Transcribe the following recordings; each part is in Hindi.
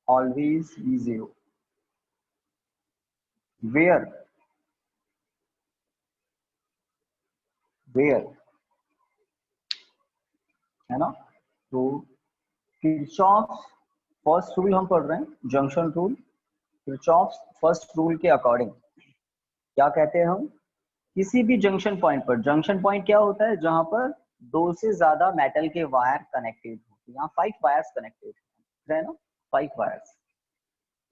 always be zero. Where है ना। तो किरचॉफ फर्स्ट रूल हम पढ़ रहे हैं, junction rule. Kirchhoff first rule के अकॉर्डिंग क्या कहते हैं हम, किसी भी जंक्शन पॉइंट पर, जंक्शन पॉइंट क्या होता है जहां पर दो से ज्यादा मेटल के वायर कनेक्टेड हो, यहाँ 5 वायर्स कनेक्टेड है ना, 5 वायर्स।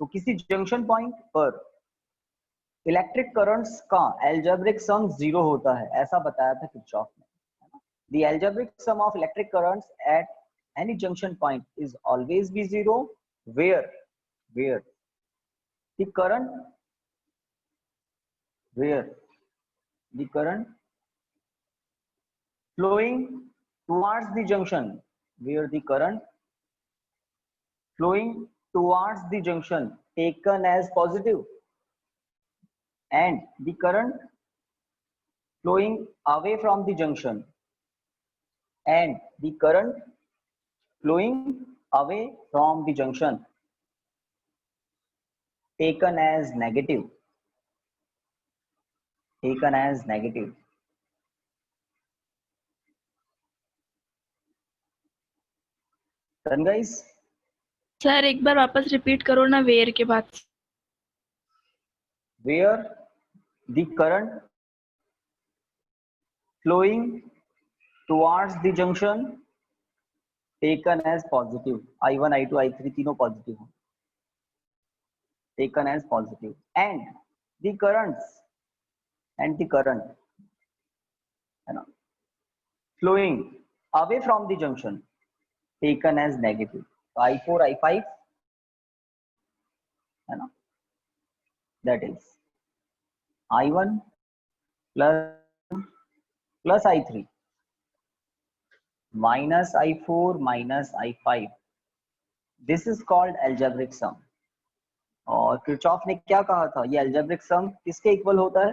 तो किसी जंक्शन पॉइंट पर इलेक्ट्रिक करंट्स का एल्जेब्रिक सम 0 होता है, ऐसा बताया था किरचॉफ ने। The algebraic sum of electric currents at any junction point is always be 0 where the current flowing towards the junction, where the current flowing towards the junction taken as positive, and the current flowing away from the junction, and the current flowing away from the junction taken as negative. Done guys? Sir एक बार वापस रिपीट करो ना वेयर के बाद। Where the current flowing towards the junction taken as positive, I1 I2 I3 तीनों पॉजिटिव हो, taken as positive, and the current है ना flowing away from the junction taken as negative, I4 I5 है ना, that is I1 plus I3 minus I4 minus I5. This is called algebraic sum. और किरचॉफ ने क्या कहा था, ये algebraic sum किसके इक्वल होता है,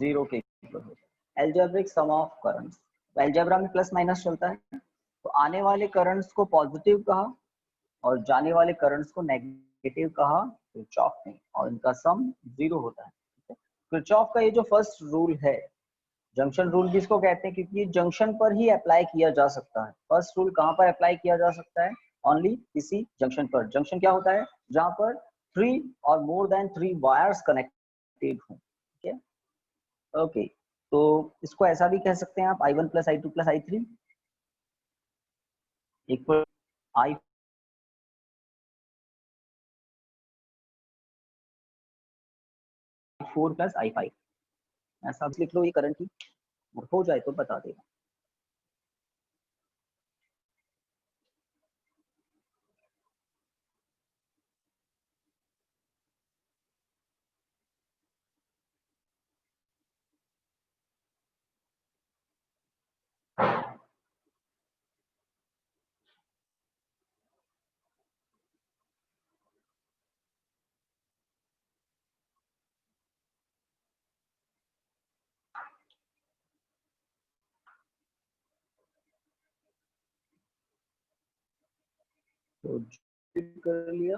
0 के इक्वल होता है। algebraic sum of currents, तो algebra में प्लस माइनस चलता है, तो आने वाले करंट्स को पॉजिटिव कहा और जाने वाले करंट्स को नेगेटिव कहा किरचॉफ ने, और इनका सम 0 होता है। किरचॉफ का ये जो फर्स्ट रूल है, जंक्शन रूल भी इसको कहते हैं, क्योंकि ये जंक्शन पर ही अप्लाई किया जा सकता है। फर्स्ट रूल कहाँ पर अप्लाई किया जा सकता है, ओनली किसी जंक्शन पर। जंक्शन क्या होता है, जहां पर 3 और मोर देन 3 वायर्स कनेक्टेड हो। ठीक है, ओके। तो इसको ऐसा भी कह सकते हैं आप, I1 plus I2 plus I3 equal I4 plus I5, ऐसा लिख लो ये करंट की, हो जाए तो बता देगा। तो कर लिया,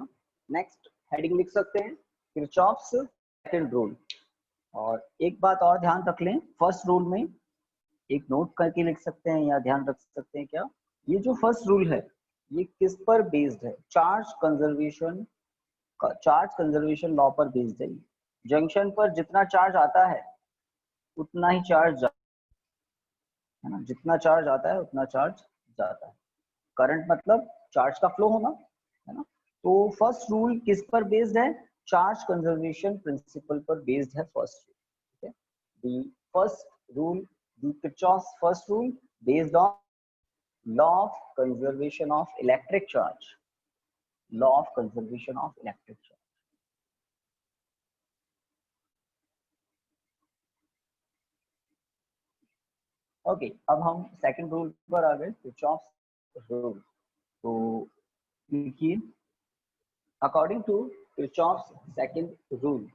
नेक्स्ट हेडिंग लिख सकते हैं किरचॉफ्स सेकंड रूल। और एक बात और ध्यान रख लें, फर्स्ट रूल में एक नोट करके लिख सकते हैं या ध्यान रख सकते हैं क्या, ये जो फर्स्ट रूल है ये किस पर बेस्ड है, चार्ज कंजर्वेशन लॉ पर बेस्ड है। जंक्शन पर जितना चार्ज आता है उतना ही चार्ज है ना, जितना चार्ज आता है उतना चार्ज जाता है। करंट मतलब चार्ज का फ्लो होना है ना। तो फर्स्ट रूल किस पर बेस्ड है, चार्ज कंजर्वेशन प्रिंसिपल पर बेस्ड है first rule. The first rule, the Kirchhoff's first rule based on law of conservation of electric charge, law of conservation of electric charge. Okay, अब हम सेकंड रूल पर आ गए, किरचॉफ्स रूल। तो देखिए, according to Kirchhoff's second rule,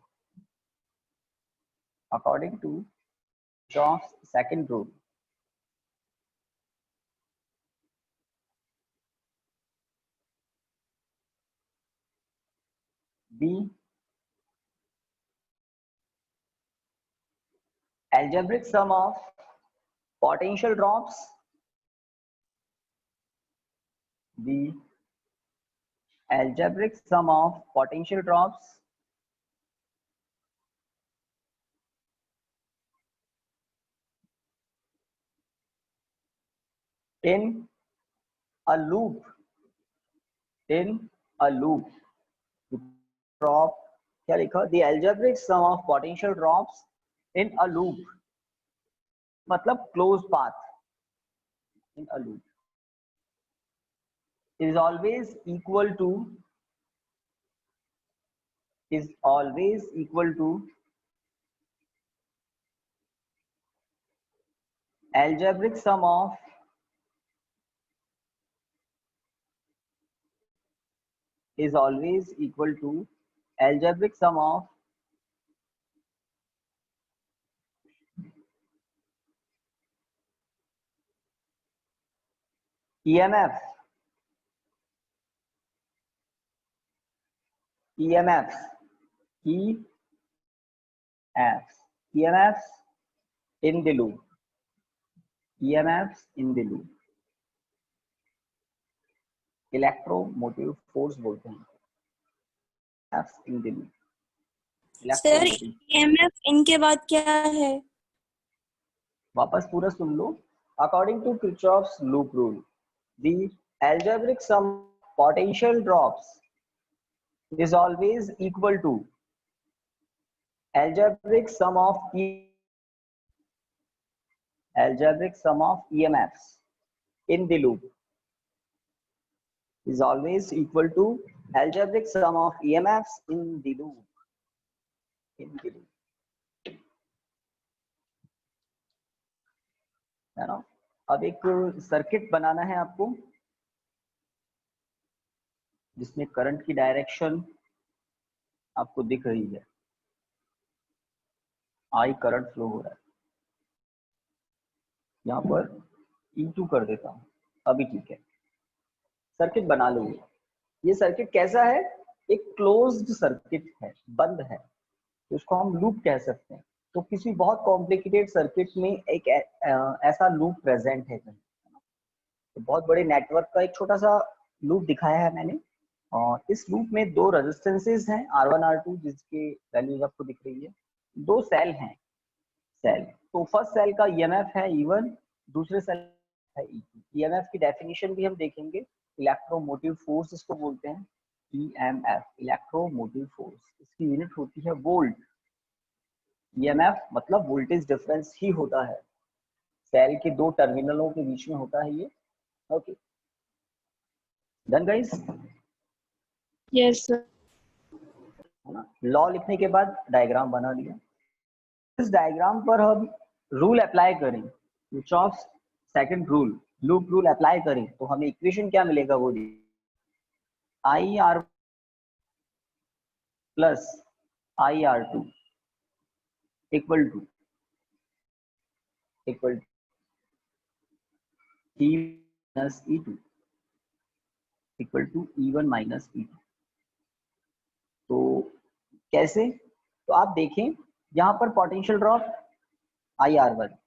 according to Kirchhoff's second rule, B, algebraic sum of potential drops. B, algebraic sum of potential drops in a loop. In a loop. Drop क्या लिखा? The algebraic sum of potential drops in a loop. मतलब closed path in a loop is always equal to algebraic sum of algebraic sum of EMFs in the loop. EMFs in the loop. Electromotive force बोलते हैं in the loop. Sir EMF इनके बाद क्या है? वापस पूरा सुन लो. According to Kirchhoff's loop rule, the algebraic sum of potential drops is always equal to algebraic sum of EMFs in the loop is always equal to algebraic sum of EMFs in the loop. है ना? अब एक सर्किट बनाना है आपको जिसमें करंट की डायरेक्शन आपको दिख रही है. आई करंट फ्लो हो रहा है. यहाँ पर E2 कर देता हूँ. अभी ठीक है. सर्किट बना लो. ये सर्किट कैसा है? एक क्लोज्ड सर्किट है, बंद है, तो इसको हम लूप कह सकते हैं. तो किसी बहुत कॉम्प्लिकेटेड सर्किट में एक ऐसा लूप प्रेजेंट है. तो बहुत बड़े नेटवर्क का एक छोटा सा लूप दिखाया है मैंने. और इस लूप में दो रेजिस्टेंसेस हैं R1 R2 जिसके वैल्यूज आपको दिख रही है. दो सेल हैं. तो फर्स्ट सेल का EMF है E1, दूसरे सेल है E2. EMF की डेफिनेशन भी हम देखेंगे. इलेक्ट्रोमोटिव फोर्स इसको बोलते हैं. EMF इलेक्ट्रोमोटिव फोर्स, इसकी यूनिट होती है वोल्ट. EMF मतलब वोल्टेज डिफरेंस ही होता है. सेल के दो टर्मिनलों के बीच में होता है ये. Okay, done guys? Yes sir. Law लिखने के बाद डायग्राम बना लिया. इस डायग्राम पर हम रूल अप्लाई करें, Kirchhoff's second rule, loop rule apply करें, तो हमें इक्वेशन क्या मिलेगा? वो IR plus IR2 equal to E minus E2 equal to E1 minus E2. तो कैसे? तो आप देखें, यहाँ पर पोटेंशियल ड्रॉप IR1,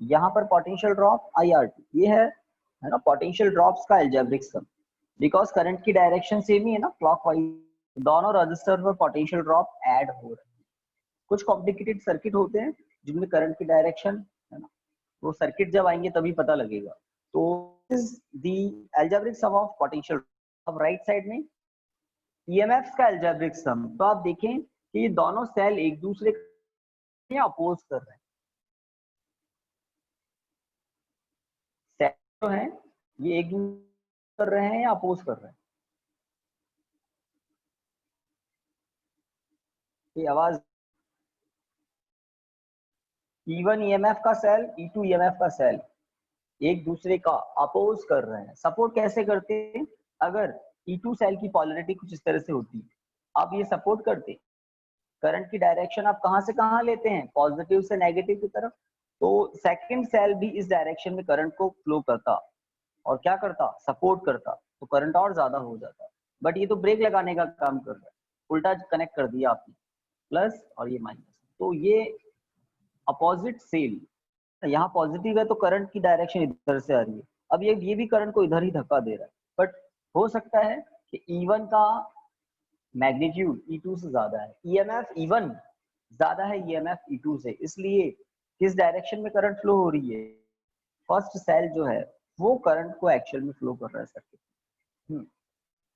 यहाँ पर पोटेंशियल ड्रॉप IR2. ये है ना पोटेंशियल ड्रॉप्स का अलजेब्रिक सम. बिकॉज करंट की डायरेक्शन सेम ही है ना, क्लॉकवाइज. दोनों रजिस्टर पर पोटेंशियल ड्रॉप ऐड हो रहे हैं. कुछ कॉम्प्लिकेटेड सर्किट होते हैं जिनमें करंट की डायरेक्शन है ना, वो सर्किट जब आएंगे तभी पता लगेगा. तो is the algebraic sum of potential. अब राइट साइड में EMF का अलजेब्रिक सम. तो आप देखें कि ये दोनों सेल एक दूसरे को अपोज कर रहे हैं. सेल जो है ये एक दूसरे कर रहे हैं या अपोज कर रहे हैं? ये आवाज. E1 EMF का सेल, E2 EMF का सेल एक दूसरे का अपोज कर रहे हैं. सपोर्ट कैसे करते हैं? अगर E2 सेल की पॉलरिटी कुछ इस तरह से होती, आप ये सपोर्ट करते, करंट की डायरेक्शन आप कहां से कहां लेते हैं? पॉजिटिव से नेगेटिव की तरफ. तो सेकंड सेल भी इस डायरेक्शन में करंट को फ्लो करता और क्या करता? सपोर्ट करता. तो करंट और ज्यादा हो जाता. बट ये तो ब्रेक लगाने का काम कर रहा है. उल्टा कनेक्ट कर दिया आपने, प्लस और ये माइनस, तो ये अपोजिट सेल, यहाँ पॉजिटिव है तो करंट की डायरेक्शन इधर से आ रही है, अब ये भी करंट को इधर ही धक्का दे रहा है, बट हो सकता है कि E1 का मैग्नीट्यूड E2 से ज्यादा है, EMF E1 ज्यादा है EMF E2 से, इसलिए किस डायरेक्शन में करंट फ्लो हो रही है, फर्स्ट सेल जो है वो करंट को एक्चुअल में फ्लो कर रहा है सर्किट।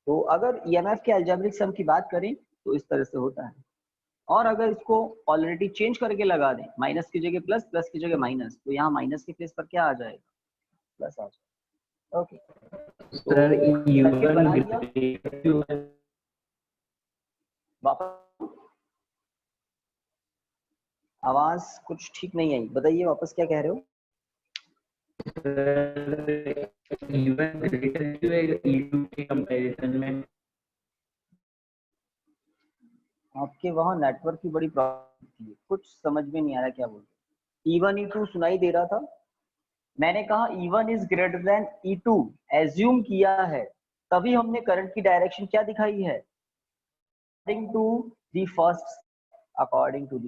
तो अगर EMF के अलजेब्रिक सम की बात करें तो इस तरह से होता है, और अगर इसको ऑलरेडी चेंज करके लगा दें, माइनस की जगह प्लस, प्लस की जगह माइनस, तो यहाँ माइनस के प्लेस पर क्या आ जाएगा, प्लस आ जाएगा। ओके सर सर्किट बना दिया, वापस आवाज कुछ ठीक नहीं आई, बताइए वापस क्या कह रहे हो। कंपैरिजन में आपके वहाँ नेटवर्क की बड़ी प्रॉब्लम थी, कुछ समझ में नहीं आ रहा क्या बोल रहे। E1 E2 सुनाई दे रहा था, मैंने कहा E1 is greater than E2 assume किया है, तभी हमने करंट की डायरेक्शन क्या दिखाई है, अकॉर्डिंग टू दी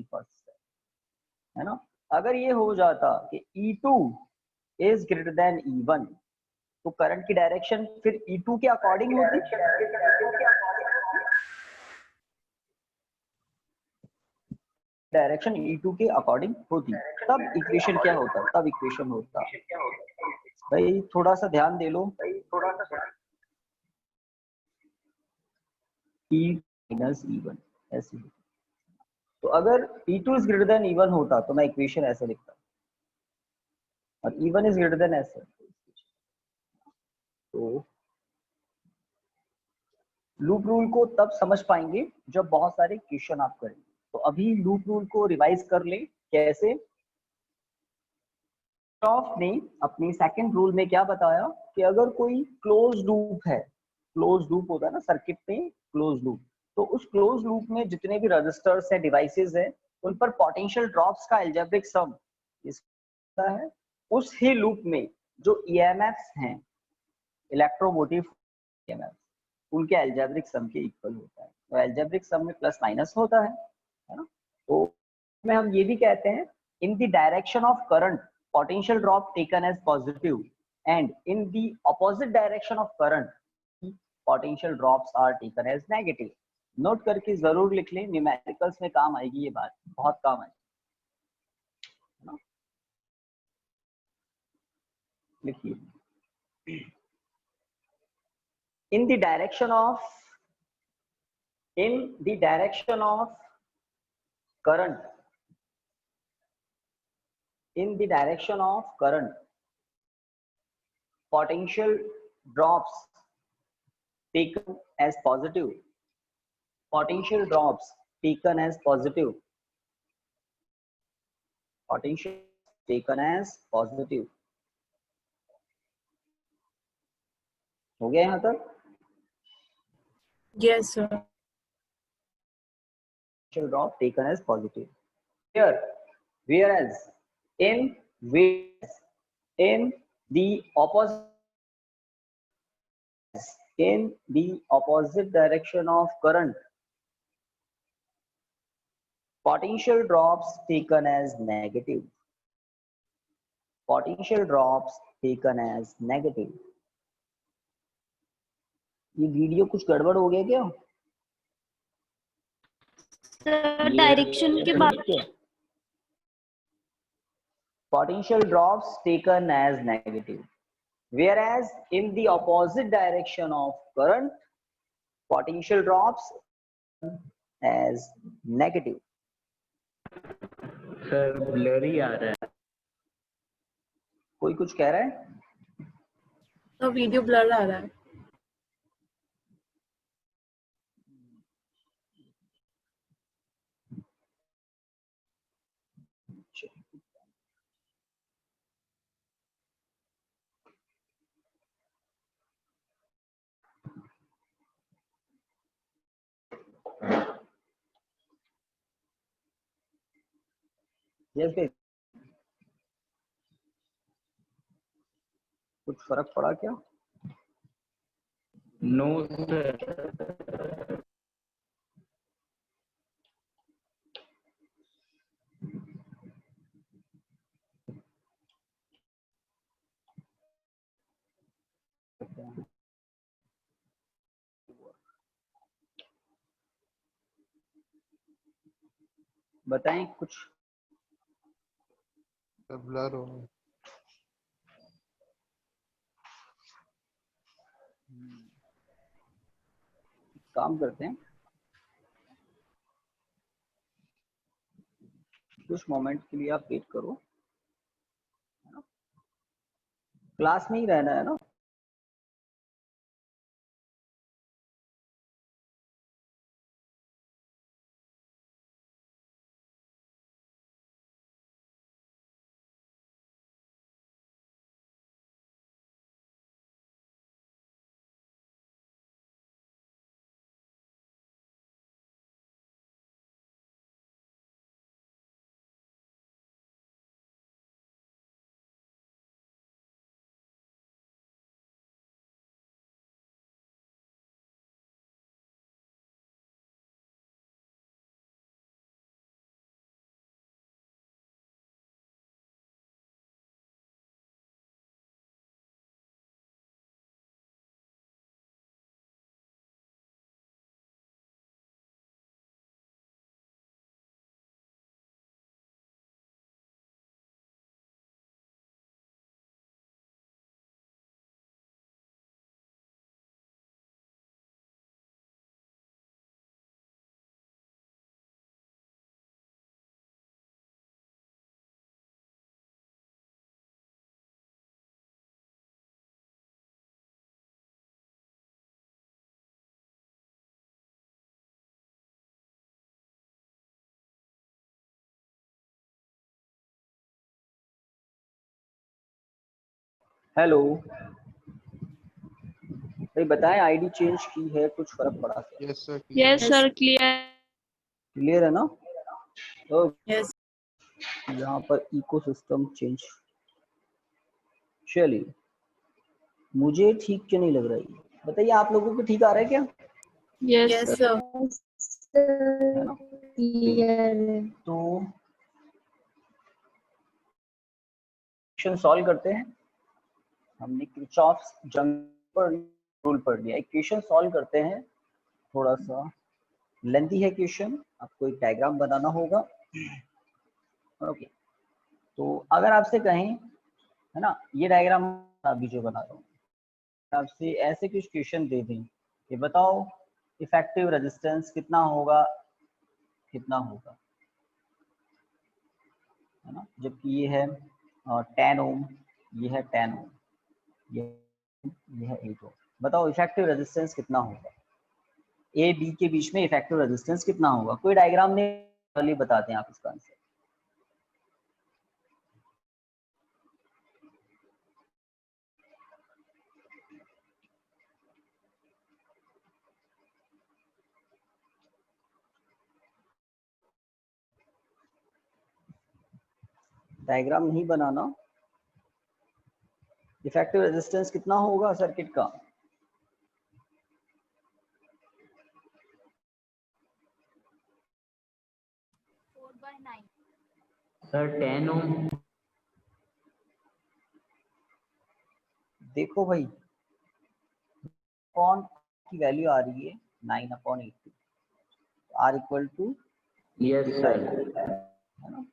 फर्स्ट, है ना। अगर ये हो जाता कि E2 is greater than E1 तो करंट की डायरेक्शन फिर E2 के अकॉर्डिंग होती, डायरेक्शन E2 के अकॉर्डिंग होती, तब इक्वेशन क्या होता, तब इक्वेशन होता, भाई थोड़ा सा ध्यान दे लो, E माइनस E1 ऐसे। तो अगर E2 is greater than E1 होता तो मैं इक्वेशन ऐसे लिखता, और E1 इज ग्रेटर देन ऐसे, तो लूप रूल को तब समझ पाएंगे जब बहुत सारे क्वेश्चन आप करेंगे। तो अभी लूप रूल को रिवाइज कर ले, कैसे, किरचॉफ ने अपनी सेकंड रूल में क्या बताया कि अगर कोई क्लोज लूप है, क्लोज लूप होता है ना सर्किट में, क्लोज लूप, तो उस क्लोज लूप में जितने भी रजिस्टर्स हैं, डिवाइसेस हैं, उन पर पोटेंशियल ड्रॉप्स का अलजेब्रिक सम इसका है, उस ही लूप में जो ईएमएफ्स हैं, इलेक्ट्रोमोटिव ईएमएफ, उनके अलजेब्रिक सम के इक्वल होता है। तो अलजेब्रिक सम में प्लस माइनस होता है ना। तो में हम ये भी कहते हैं, in the direction of current potential drop taken as positive, and in the opposite direction of current potential drops are taken as negative. Note करके जरूर लिख लें, न्यूमेरिकल्स में काम आएगी ये बात, बहुत काम आएगी, लिखिए। in the direction of current, in the direction of current potential drops taken as positive, potential drops taken as positive, potential taken as positive, हो गया यहाँ तक। Yes, sir. Potential drop taken as positive. Here, whereas in the opposite direction of current, potential drops taken as negative. Potential drops taken as negative. ये वीडियो कुछ गड़बड़ हो गया क्या? डायरेक्शन के बाद potential drops taken as negative, whereas in the opposite direction of current, potential drops as negative. Sir blurry आ रहा है, कोई कुछ कह रहा है? तो वीडियो ब्लर आ रहा है। Yes, कुछ फर्क पड़ा क्या? No sir. बताएं कुछ। ब्लर हो गया। काम करते हैं, कुछ मोमेंट के लिए आप वेट करो, क्लास में ही रहना है ना। हेलो, भाई बताएं, आईडी चेंज की है, कुछ फर्क पड़ा क्या? Yes sir. Yes sir, clear. Clear है ना? तो Yes. यहाँ पर इकोसिस्टम चेंज, चलिए मुझे ठीक क्यों नहीं लग रहा है, बताइए आप लोगों को ठीक आ रहा है क्या? Yes Yes, sir. sir. है ना? Clear. तो इक्वेशन सॉल्व करते हैं। हमने किरचॉफ्स जंपर रूल पढ़ लिया, इक्वेशन सॉल्व करते हैं। थोड़ा सा लेंथी है क्वेश्चन, आपको एक डायग्राम बनाना होगा। ओके, तो अगर आपसे कहें, है ना, ये डायग्राम अभी जो बना रहा हूँ, आपसे ऐसे कुछ क्वेश्चन दे दें कि बताओ इफेक्टिव रेजिस्टेंस कितना होगा, कितना होगा, है ना, जबकि ये है 10 ओम, ये है 10 ओम, ये है 8 ओम। बताओ इफेक्टिव रेजिस्टेंस कितना होगा, ए बी के बीच में इफेक्टिव रेजिस्टेंस कितना होगा? कोई डायग्राम नहीं, बता दें आप इसका आंसर। डायग्राम नहीं बनाना, इफेक्टिव रेजिस्टेंस कितना होगा सर्किट का? Sir 10 ohm. देखो भाई, कौन की वैल्यू आ रही है 9/80, R equal to, yes sir. है ना?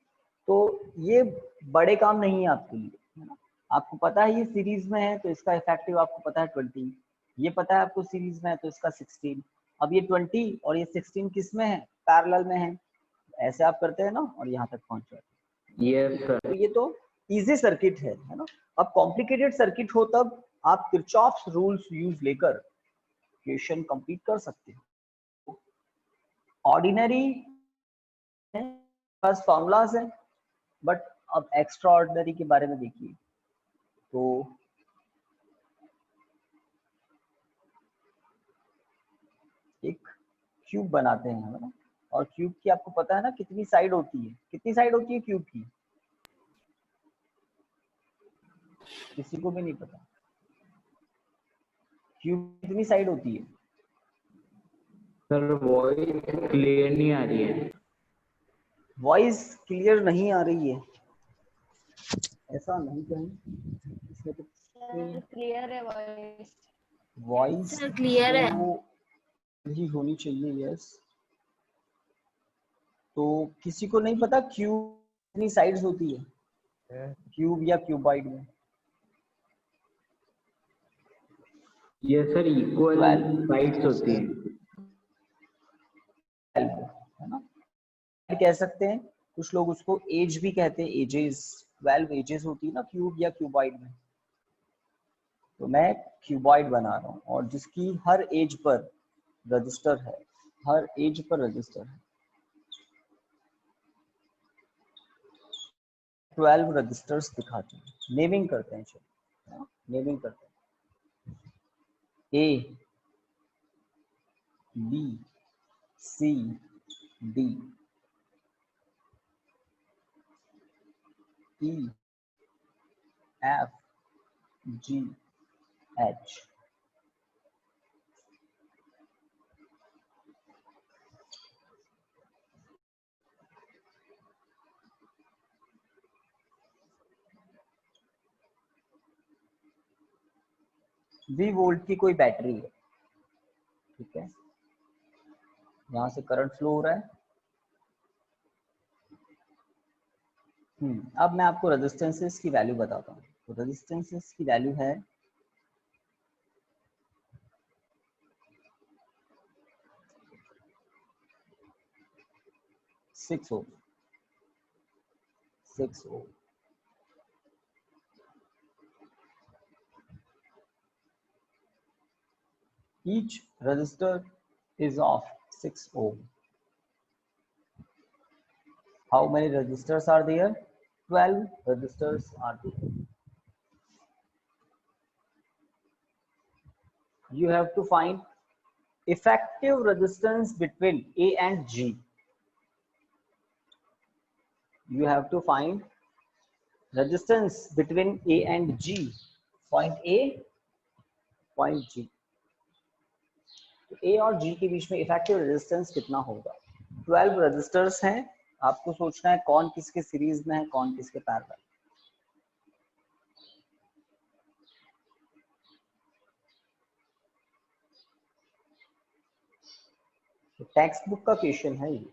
तो ये बड़े काम नहीं है आपके लिए, है ना? आपको पता है ये सीरीज में है तो इसका इफेक्टिव आपको पता है 20, ये पता है आपको सीरीज में है तो इसका 16। अब ये 20 और ये 16 किस में है? पैरेलल में है। ऐसे आप करते हैं ना और यहाँ तक पहुंच जाते हैं। यस तो सर। ये तो इजी सर्किट है ना? अब कॉम्प्लिकेटेड सर्किट हो तब आप किरचॉफ्स रूल्स यूज लेकर क्वेश्चन कंप्लीट कर सकते हैं। ऑर्डिनरी बस फॉर्मूलाज है, बट अब एक्स्ट्रा ऑर्डिनरी के बारे में देखिए। तो एक क्यूब बनाते हैं, है ना, और क्यूब की आपको पता है ना कितनी साइड होती है? कितनी साइड होती है क्यूब की? किसी को भी नहीं पता। क्यूब कितनी साइड होती है? सर वॉइस क्लियर नहीं आ रही है। वॉइस क्लियर नहीं आ रही है, ऐसा नहीं कहें, इसमें तो क्लियर है वॉइस। वॉइस सर क्लियर है। तो ही होनी चाहिए। यस, तो किसी को नहीं पता क्यूब कितनी साइड्स होती है, क्यूब या क्यूबाइड में? ये सर इक्वल 12 साइड्स होती है। है ना, कह सकते हैं, कुछ लोग उसको एज भी कहते हैं, एजेस। 12 एजेस होती है ना क्यूब या क्यूबाइड में। तो मैं क्यूबाइड बना रहा हूँ और जिसकी हर एज पर रजिस्टर है, हर एज पर रजिस्टर है। 12 रजिस्टर्स दिखाते हैं, नेमिंग करते हैं। चलो नेमिंग करते हैं। ए, बी, सी, डी, ई, एफ, जी, एच। V वोल्ट की कोई बैटरी है, ठीक है, यहां से करंट फ्लो हो रहा है। अब मैं आपको रेजिस्टेंसेस की वैल्यू बताता हूँ। तो रेजिस्टेंसेस की वैल्यू है 6 ओम, 6 ओम। Each resistor is of 6 ohm. How many resistors are there? 12 resistors are there. You have to find effective resistance between A and G. You have to find resistance between A and G. Point A, point G. A और G के बीच में इफेक्टिव रेजिस्टेंस कितना होगा? 12 रेजिस्टर्स हैं, आपको सोचना है कौन किसके सीरीज में है, कौन किसके पैरेलल। तो टेक्स्ट बुक का क्वेश्चन है ये,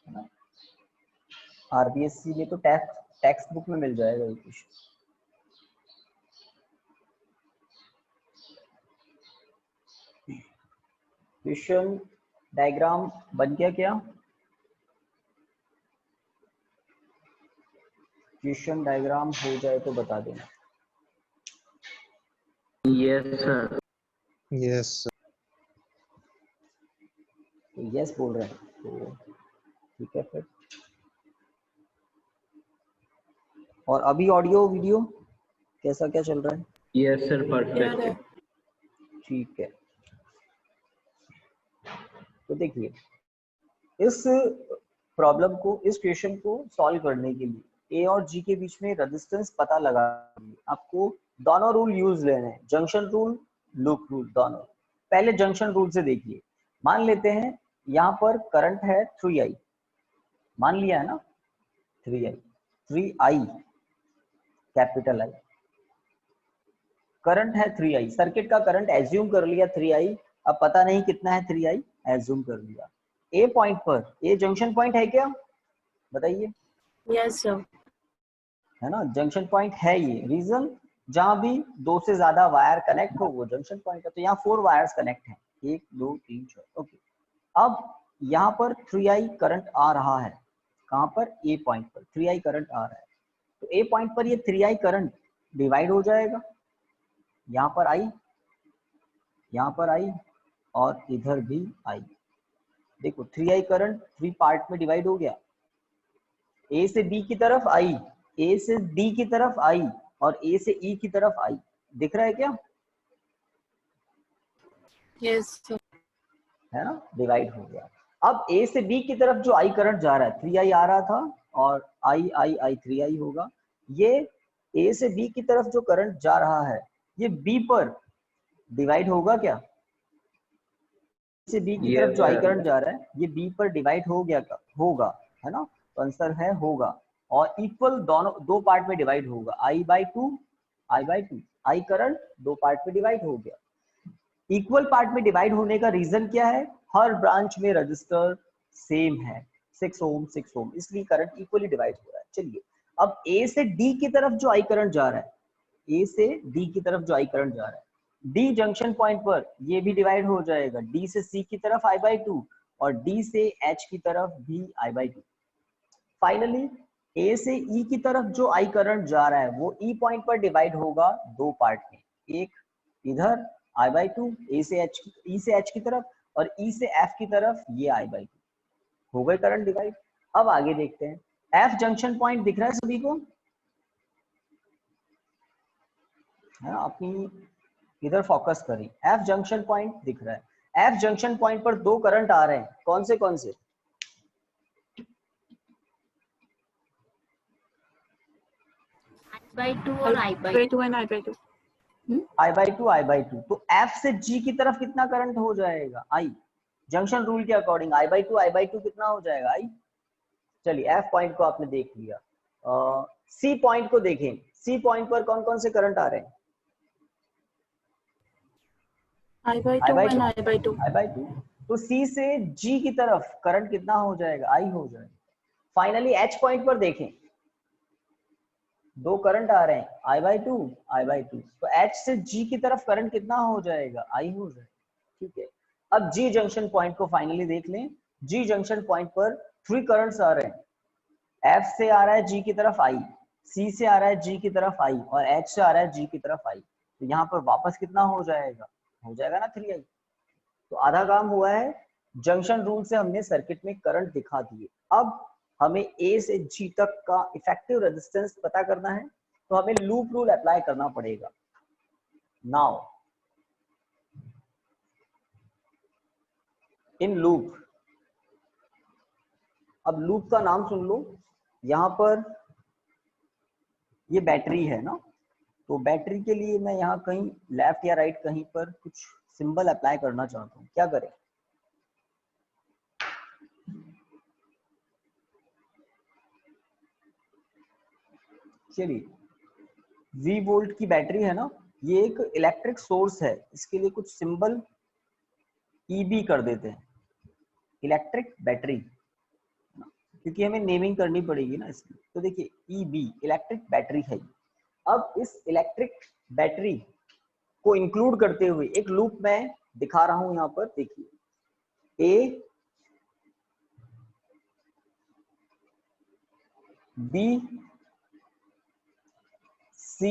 है ना, आरबीएससी में तो टेक्स्ट बुक में मिल जाएगा ये क्वेश्चन। क्वेश्चन डायग्राम बन गया क्या? क्वेश्चन डायग्राम हो जाए तो बता देना। Yes sir. Yes sir. तो यस बोल रहे हैं तो ठीक है फिर। और अभी ऑडियो वीडियो कैसा क्या चल रहा है? Yes sir, perfect. ठीक है, तो देखिए इस प्रॉब्लम को, इस क्वेश्चन को सॉल्व करने के लिए ए और जी के बीच में रेजिस्टेंस पता लगा आपको दोनों रूल यूज लेने हैं, जंक्शन रूल, लूप रूल, दोनों। पहले जंक्शन रूल से देखिए। मान लेते हैं यहाँ पर करंट है 3i, मान लिया है ना 3i कैपिटल आई। करंट है 3i, सर्किट का करंट एज्यूम कर लिया 3i। अब पता नहीं कितना है 3i, एज्यूम कर लिया। ए पॉइंट पर, ए जंक्शन पॉइंट है क्या, बताइए? Yes sir. है ना, जंक्शन पॉइंट है ये। रीजन, जहां भी 2 से ज्यादा वायर कनेक्ट हो वो जंक्शन पॉइंट है। तो यहाँ 4 वायर्स कनेक्ट हैं, 1 2 3 4। ओके, अब यहाँ पर 3i करंट आ रहा है, कहां पर? ए पॉइंट पर 3i करंट आ रहा है। तो ए पॉइंट पर ये 3i करंट डिवाइड हो जाएगा, यहाँ पर आई, यहाँ पर आई और इधर भी आई। देखो 3i करंट 3 पार्ट में डिवाइड हो गया। ए से बी की तरफ आई, ए से डी की तरफ आई और ए से ई की तरफ आई। दिख रहा है क्या? Yes sir. है ना, डिवाइड हो गया। अब ए से बी की तरफ जो आई करंट जा रहा है, 3i आ रहा था और आई आई आई 3i होगा। ये ए से बी की तरफ जो करंट जा रहा है ये बी पर डिवाइड होगा क्या? से बी की तरफ जो आई करंट जा रहा है ये बी पर डिवाइड हो गया का होगा, है ना। तो आंसर है होगा। और इक्वल दोनों 2 पार्ट में डिवाइड होगा, i/2, i/2। I current 2 part में डिवाइड हो गया। इक्वल पार्ट में डिवाइड होने का रीजन क्या है? हर ब्रांच में रजिस्टर सेम है, 6 ओम 6 ओम, इसलिए करंट इक्वली डिवाइड हो रहा है। चलिए अब ए से डी की तरफ जो आई करंट जा रहा है, ए से डी की तरफ जो आई करंट जा रहा है, डी जंक्शन पॉइंट पर ये भी डिवाइड हो जाएगा, डी से सी की तरफ I/2 और डी से एच की तरफ भी I/2। फाइनली ए से ई की तरफ जो आई करंट जा रहा है वो ई पॉइंट पर डिवाइड होगा दो पार्ट में, एक इधर I/2 ए से एच, ई से एच की तरफ, और ई से एफ की तरफ ये I/2। हो गए करंट डिवाइड। अब आगे देखते हैं, एफ जंक्शन पॉइंट दिख रहा है सभी को, है अपनी इधर फोकस करें, एफ जंक्शन पॉइंट दिख रहा है। एफ जंक्शन पॉइंट पर दो करंट आ रहे हैं, कौन से कौन से? I/2 और I/2 and I/2। I/2 तो एफ से जी की तरफ कितना करंट हो जाएगा? आई। जंक्शन रूल के अकॉर्डिंग I/2 कितना हो जाएगा? आई। चलिए एफ पॉइंट को आपने देख लिया, सी पॉइंट को देखें, सी पॉइंट पर कौन कौन से करंट आ रहे हैं? I/2 तो सी से जी की तरफ करंट कितना हो जाएगा? आई हो जाएगा। फाइनली एच पॉइंट पर देखें, दो करंट आ रहे हैं, I/2 तो एच से जी की तरफ करंट कितना हो जाएगा? आई हो जाएगा। ठीक है, अब जी जंक्शन पॉइंट को फाइनली देख लें। जी जंक्शन पॉइंट पर 3 करंट्स आ रहे हैं, एफ से आ रहा है जी की तरफ आई, सी से आ रहा है जी की तरफ आई, और एच से आ रहा है जी की तरफ आई। तो यहाँ पर वापस कितना हो जाएगा? हो जाएगा ना 3i। तो आधा काम हुआ है, जंक्शन रूल से हमने सर्किट में करंट दिखा दिए। अब हमें ए से जी तक का इफेक्टिव रेजिस्टेंस पता करना है, तो हमें लूप रूल अप्लाई करना पड़ेगा। नाउ इन लूप, अब लूप का नाम सुन लो, यहाँ पर ये बैटरी है ना, तो बैटरी के लिए मैं यहाँ कहीं लेफ्ट या राइट कहीं पर कुछ सिंबल अप्लाई करना चाहता हूँ, क्या करें? चलिए V वोल्ट की बैटरी है ना, ये एक इलेक्ट्रिक सोर्स है, इसके लिए कुछ सिंबल EB कर देते हैं, इलेक्ट्रिक बैटरी, क्योंकि हमें नेमिंग करनी पड़ेगी ना इसकी। तो देखिए EB इलेक्ट्रिक बैटरी है। अब इस इलेक्ट्रिक बैटरी को इंक्लूड करते हुए एक लूप मैं दिखा रहा हूं यहाँ पर, देखिए A B C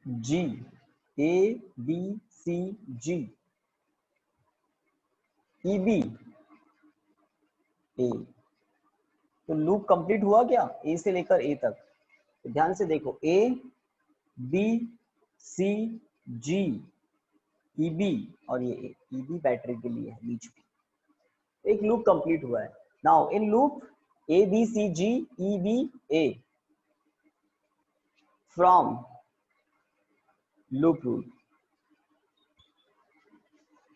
G, A B C G, EB A। तो लूप कंप्लीट हुआ क्या? A से लेकर A तक। तो ध्यान से देखो, A B C G EB और ये A, EB बैटरी के लिए है बीच में। एक लूप कंप्लीट हुआ है। Now in loop A B C G EB A from loop rule.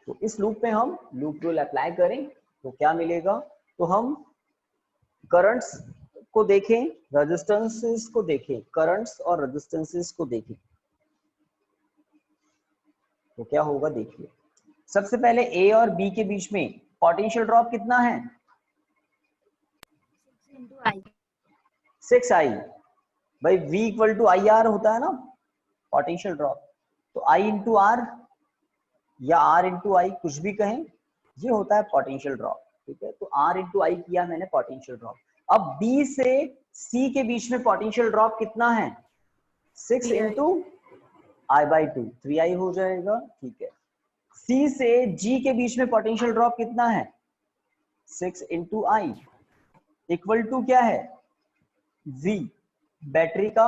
तो इस लूप में हम लूप रूल अप्लाई करें तो क्या मिलेगा? तो हम करंट्स को देखें, रेजिस्टेंसेस को देखें, करंट्स और रेजिस्टेंसेस को देखें तो क्या होगा देखिए। सबसे पहले A और B के बीच में पोटेंशियल ड्रॉप कितना है? 6i। भाई V इक्वल टू IR होता है ना पोटेंशियल ड्रॉप, तो I इंटू आर या R इंटू आई, कुछ भी कहें, ये होता है पोटेंशियल ड्रॉप। ठीक है, तो R इंटू आई किया मैंने पोटेंशियल ड्रॉप। अब B से C के बीच में पोटेंशियल ड्रॉप कितना है? 6 इंटू I/2, 3i हो जाएगा। ठीक है, C से G के बीच में पोटेंशियल ड्रॉप कितना है? 6 इंटू आई इक्वल टू क्या है? V, बैटरी का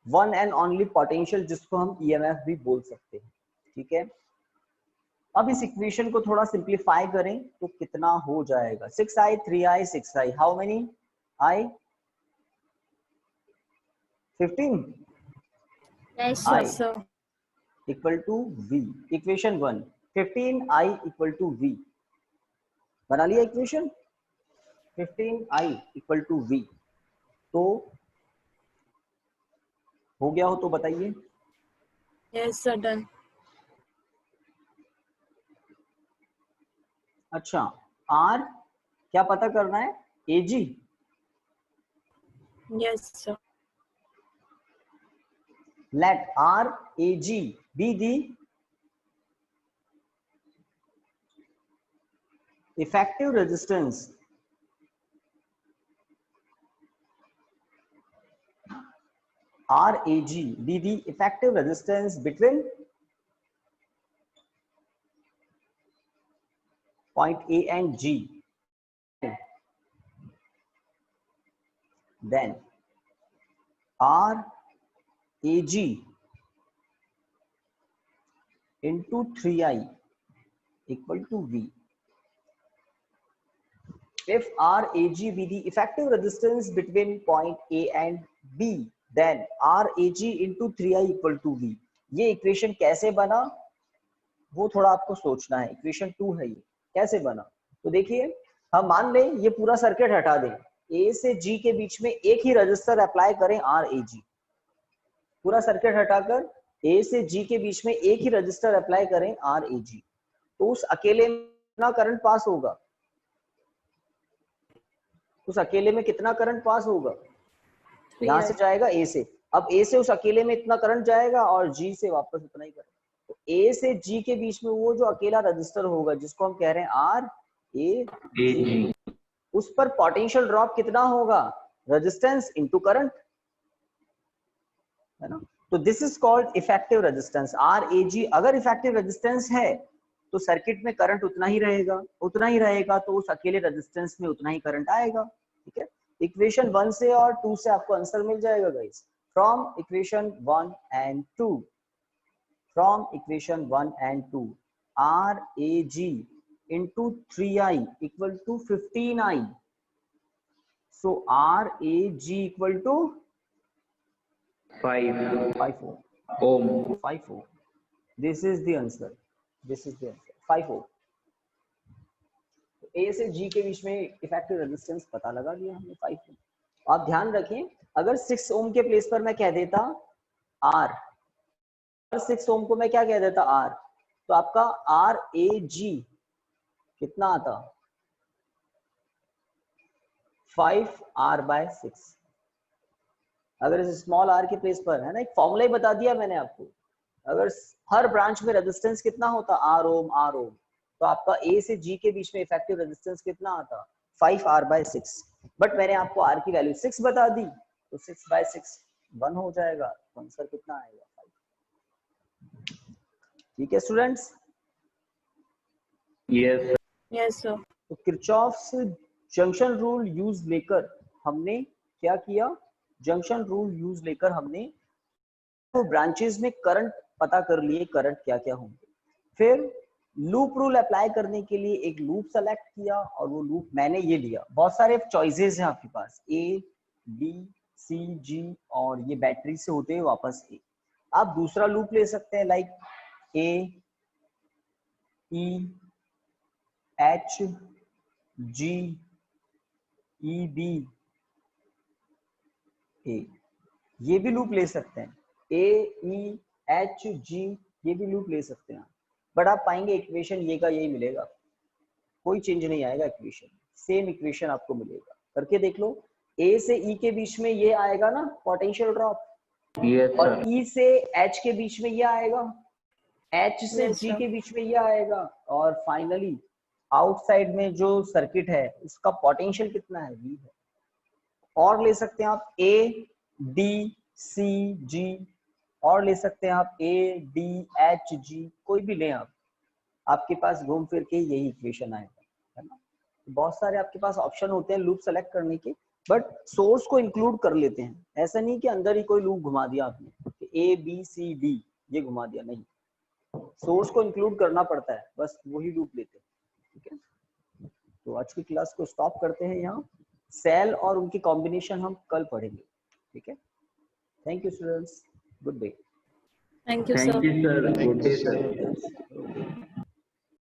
वन एंड ओनली पोटेंशियल, जिसको हम EMF भी बोल सकते हैं। ठीक है, अब इस इक्वेशन को थोड़ा सिंप्लीफाई करें तो कितना हो जाएगा? 6i 3i 6i, how many i? 15। Yes, I sir. Equal to V, equation 1, 15i equal to V। बना लिया equation, 15i equal to V। तो हो गया हो तो बताइए। Yes, sir, done. अच्छा, आर क्या पता करना है, एजी। Yes, sir. Let RAG be the effective resistance RAG be the effective resistance between point A and G. Then RAG into 3I equal to V. If RAG be the effective resistance between point A and B, then RAG into 3I equal to V. ये इक्वेशन कैसे बना वो थोड़ा आपको सोचना है। इक्वेशन 2 है ये, कैसे बना? तो देखिए, हम मान लें ये पूरा सर्किट हटा दें, A से G के बीच में एक ही रजिस्टर अप्लाई करें RAG। पूरा सर्किट हटाकर A से G के बीच में एक ही रजिस्टर अप्लाई करें RAG, तो उस अकेले में कितना करंट पास होगा? उस अकेले में कितना करंट पास होगा? यहां से जाएगा A से, अब A से उस अकेले में इतना करंट जाएगा और G से वापस उतना ही करंट। तो A से G के बीच में वो जो अकेला रजिस्टर होगा जिसको हम कह रहे हैं RAG, उस पर पोटेंशियल ड्रॉप कितना होगा? रेजिस्टेंस इनटू करंट, है ना? तो this is called effective resistance. RAG अगर इफेक्टिव रेजिस्टेंस है तो सर्किट में करंट उतना ही रहेगा, तो उस अकेले रेजिस्टेंस में उतना ही करंट आएगा। ठीक है, इक्वेशन 1 से और 2 से आपको आंसर मिल जाएगा guys. From equation 1 and 2, from equation 1 and 2, RAG into 3I equal to 15I. So RAG equal to 5 ohm. 5 ohm. This is the answer. 5 ohm. A से G के बीच में इफेक्टिव रेजिस्टेंस पता लगा दिया हमने, 5 ओम। आप ध्यान रखें, अगर 6 ओम के प्लेस पर मैं कह देता R, 6 ओम को मैं क्या कह देता R, तो आपका RAG कितना आता? 5R/6। अगर इस स्मॉल r के प्लेस पर, है ना, एक फॉर्मूला ही बता दिया मैंने आपको। अगर हर ब्रांच में रेजिस्टेंस कितना होता? R ओम, तो आपका A से G के बीच में इफेक्टिव रेजिस्टेंस कितना आता? 5R/6। बट मैंने आपको R की वैल्यू 6 बता दी, तो 6/6 1 हो जाएगा, तो आंसर कितना आएगा? 5। ठीक है स्टूडेंट्स? Yes, sir. तो किरचॉफ्स जंक्शन रूल यूज लेकर हमने क्या किया? जंक्शन रूल यूज लेकर हमने तो ब्रांचेस में करंट पता कर लिए, करंट क्या क्या होंगे। फिर लूप रूल अप्लाई करने के लिए एक लूप सेलेक्ट किया, और वो लूप मैंने ये लिया। बहुत सारे चॉइसेस हैं आपके पास, A, B, C, G, और ये बैटरी से होते हुए वापस A। आप दूसरा लूप ले सकते हैं, like A, E, H, G, E, B, A, ये भी लूप ले सकते हैं। A, E, H, G, ये भी लूप ले सकते हैं। बट आप पाएंगे इक्वेशन ये का यही मिलेगा, कोई चेंज नहीं आएगा, इक्वेशन सेम इक्वेशन आपको मिलेगा। करके देख लो, A से E के बीच में ये आएगा ना पोटेंशियल ड्रॉप, और E से H के बीच में ये आएगा, H से G के बीच में ये आएगा, और फाइनली आउटसाइड में जो सर्किट है उसका पोटेंशियल कितना है? V है। और ले सकते हैं आप A, D, C, G, और ले सकते हैं आप A, D, H, G, कोई भी लें आप, आपके पास घूम फिर के यही इक्वेशन आएगा, है ना। बहुत सारे आपके पास ऑप्शन होते हैं लूप सेलेक्ट करने के, बट सोर्स को इंक्लूड कर लेते हैं। ऐसा नहीं कि अंदर ही कोई लूप घुमा दिया आपने, A, B, C, D ये घुमा दिया, नहीं, सोर्स को इंक्लूड करना पड़ता है, बस वही लूप लेते हैं। ठीक है, तो आज की क्लास को स्टॉप करते हैं यहाँ। सेल और उनकी कॉम्बिनेशन हम कल पढ़ेंगे। ठीक है, thank you students, good day. Thank you, sir. Good day, sir.